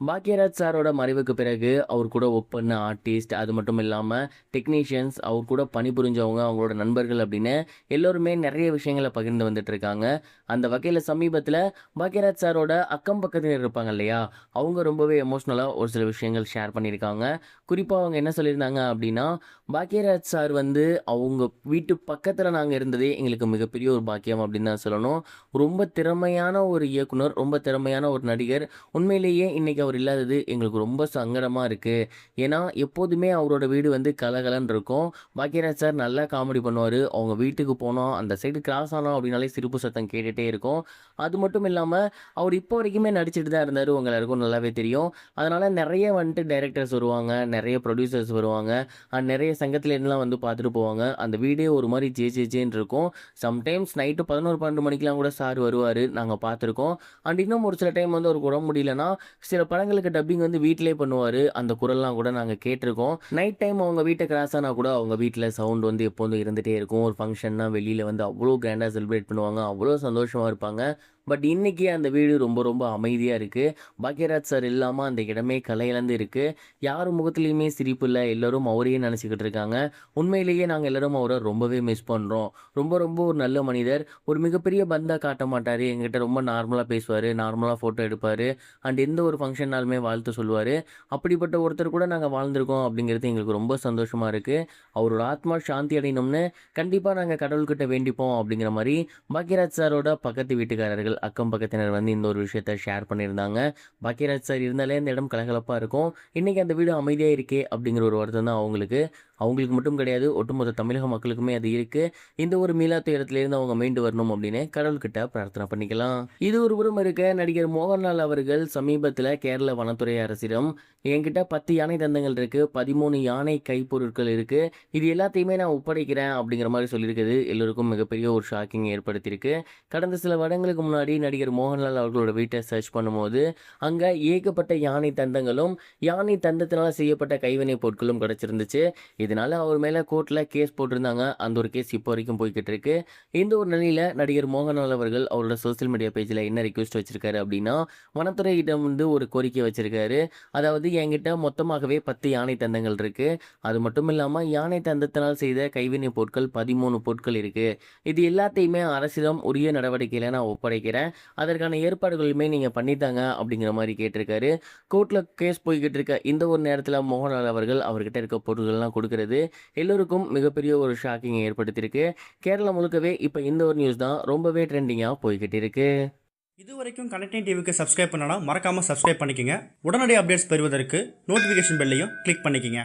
பாக்யராஜ் சாரோட மறைவுக்கு பிறகு அவர் கூட ஒர்க் பண்ண ஆர்டிஸ்ட், அது மட்டும் இல்லாமல் டெக்னீஷியன்ஸ், அவர் கூட பணிபுரிஞ்சவங்க, அவங்களோட நண்பர்கள் அப்படின்னு எல்லோருமே நிறைய விஷயங்களை பகிர்ந்து வந்துட்டு இருக்காங்க. அந்த வகையில் சமீபத்தில் பாக்யராஜ் சாரோட அக்கம் பக்கத்தில் இருப்பாங்க இல்லையா, அவங்க ரொம்பவே எமோஷ்னலாக ஒரு சில விஷயங்கள் ஷேர் பண்ணியிருக்காங்க. குறிப்பாக அவங்க என்ன சொல்லியிருந்தாங்க அப்படின்னா, பாக்யராஜ் சார் வந்து அவங்க வீட்டு பக்கத்தில் நாங்கள் இருந்ததே எங்களுக்கு மிகப்பெரிய ஒரு பாக்கியம் அப்படின்னு தான் சொல்லணும். ரொம்ப திறமையான ஒரு இயக்குனர், ரொம்ப திறமையான ஒரு நடிகர். உண்மையிலேயே இன்னைக்கு அவர் இல்லாதது எங்களுக்கு ரொம்ப சங்கடமா இருக்கு. ஏன்னா, எப்போதுமே அவரோட வீடு வந்து கலகலன்னு இருக்கும். பாக்யராஜ் சார் நல்லா காமெடி பண்ணுவாரு. அவங்க வீட்டுக்கு போனோம், அந்த சைடு கிராஸ் ஆனோம் அப்படின்னாலே சிரிப்பு சத்தம் கேட்டுட்டே இருக்கும். அது மட்டும் இல்லாம, அவர் இப்போ வரைக்குமே நடிச்சுட்டு தான் இருந்தாரு. உங்க எல்லாருக்கும் நல்லாவே தெரியும். அதனால நெறைய வந்துட்டு டைரக்டர்ஸ் வருவாங்க, நெறைய ப்ரொடியூசர்ஸ் வருவாங்க. நெறைய சங்கத்திலேருந்துலாம் வந்து பார்த்துட்டு போவாங்க. அந்த வீடே ஒரு மாரி ஜே ஜே ஜேன்னு இருக்கும். சம்டைம்ஸ் நைட்டு 11, 12 மணிக்கெல்லாம் கூட சார் வருவாரு. நாங்க பார்த்துருக்கோம். இன்னும் ஒரு சில டைம் வந்து அவருக்கு உடம்பு முடியலன்னா, சில படங்களுக்கு டப்பிங் வந்து வீட்டிலேயே பண்ணுவாரு. அந்த குரல்லாம் கூட நாங்க கேட்டுருக்கோம். நைட் டைம் அவங்க வீட்ட கிராஸ் ஆனா கூட அவங்க வீட்ல சவுண்ட் வந்து எப்போதும் இருந்துட்டே இருக்கும். ஒரு ஃபங்ஷன்னா வெளியில வந்து அவ்ளோ கிராண்டா செலிப்ரேட் பண்ணுவாங்க. அவ்ளோ சந்தோஷமா இருப்பாங்க. பட் இன்னைக்கு அந்த வீடு ரொம்ப ரொம்ப அமைதியா இருக்கு. பாக்யராஜ் சார் இல்லாம அந்த இடமே கலையிழந்து இருக்கு. யார் முகத்திலயுமே சிரிப்பு இல்ல. எல்லாரும் அவரையே நினைச்சுக்கிட்டு இருக்காங்க. உண்மையிலேயே நாங்க எல்லாரும் அவர ரொம்பவே மிஸ் பண்றோம். ரொம்ப ரொம்ப ஒரு நல்ல மனிதர். ஒரு மிகப்பெரிய பந்தா காட்ட மாட்டாரு. என்கிட்ட ரொம்ப நார்மலா பேசுவாரு. நார்மலா ஃபோட்டோ எடுப்பாரு. எந்த ஒரு ஃபங்ஷன்னாலுமே வாழ்த்து சொல்லுவாரு. அப்படிப்பட்ட ஒருத்தர் கூட நாங்க வாழ்ந்திருக்கோம் அப்படிங்கிறது எங்களுக்கு ரொம்ப சந்தோஷமா இருக்கு. அவரோட ஆத்மா சாந்தி அடையணும்னு கண்டிப்பா நாங்க கடவுள்கிட்ட வேண்டிப்போம் அப்படிங்கிற மாரி பாக்யராஜ் சாரோட பக்கத்து வீட்டுக்காரர்கள், அக்கம் பக்கத்தினர் வந்து இந்த ஒரு விஷயத்த ஷேர் பண்ணியிருந்தாங்க. பாக்யராஜ் சார் இருந்தாலே அந்த இடம் கலகலப்பா இருக்கும். இன்னைக்கு அந்த வீடு அமைதியா இருக்கே அப்படிங்கிற ஒரு வருத்தம் தான் அவங்களுக்கு. அவங்களுக்கு மட்டும் கிடையாது, ஒட்டுமொத்த தமிழக மக்களுக்குமே அது இருக்கு. இந்த ஒரு மீளா துயரத்திலிருந்து அவங்க மீண்டு வரணும் அப்படின்னு கடவுள்கிட்ட பிரார்த்தனை பண்ணிக்கலாம். இது ஒரு புறம் இருக்க, நடிகர் மோகன்லால் அவர்கள் சமீபத்தில் கேரள வனத்துறை அரசிடம் என்கிட்ட 10 யானை தந்தங்கள் இருக்கு, 13 யானை கைப்பொருட்கள் இருக்கு, இது எல்லாத்தையுமே நான் ஒப்படைக்கிறேன் அப்படிங்கிற மாதிரி சொல்லியிருக்குது. எல்லோருக்கும் மிகப்பெரிய ஒரு ஷாக்கிங் ஏற்படுத்தியிருக்கு. கடந்த சில வருடங்களுக்கு முன்னாடி நடிகர் மோகன்லால் அவர்களோட வீட்டை சர்ச் பண்ணும்போது அங்க ஏகப்பட்ட யானை தந்தங்களும் யானை தந்தத்தினால செய்யப்பட்ட கைவினை பொருட்களும் கிடைச்சிருந்துச்சு. இதனால அவர் மேல கோர்ட்ல கேஸ் போட்டிருந்தாங்க. அந்த ஒரு கேஸ் இப்போ வரைக்கும் போய்கிட்டு இருக்கு. இந்த ஒரு நிலையில நடிகர் மோகன்லால் அவர்கள் அவரோட சோசியல் மீடியா பேஜ்ல என்ன ரிக்வெஸ்ட் வச்சிருக்காரு அப்படின்னா, வனத்துறையிடம் வந்து ஒரு கோரிக்கை வச்சிருக்காரு. அதாவது என்கிட்ட மொத்தமாகவே 10 யானை தந்தங்கள் இருக்கு. அது மட்டும் இல்லாம யானை தந்தத்தினால் செய்த கைவினை பொருட்கள் 13 பொருட்கள் இருக்கு. இது எல்லாத்தையுமே அரசிடம் உரிய நடவடிக்கையில நான் ஒப்படைக்கிறேன். அதற்கான ஏற்பாடுகளுமே நீங்க பண்ணித்தாங்க அப்படிங்கிற மாதிரி கேட்டிருக்காரு. கோர்ட்ல கேஸ் போய்கிட்டு இருக்க இந்த ஒரு நேரத்தில் மோகன்லால் அவர்கள் அவர்கிட்ட இருக்க பொருட்கள்லாம் கொடுக்கறது எல்லோருக்கும் மிகப்பெரிய ஒரு ஷாக்கிங்கை ஏற்படுத்தியிருக்கு. கேரளா முழுக்கவே இப்போ இந்த ஒரு நியூஸ் தான் ரொம்பவே ட்ரெண்டிங்காக போய்கிட்டு இருக்கு. இது வரைக்கும் கனெக்டிங் டிவிக்கு சப்ஸ்கிரைப் பண்ணனா மறக்காமல் சப்ஸ்கிரைப் பண்ணிக்கங்க. உடனடி அப்டேட்ஸ் பெறுவதற்கு நோட்டிஃபிகேஷன் பெல்லையும் கிளிக் பண்ணிக்கங்க.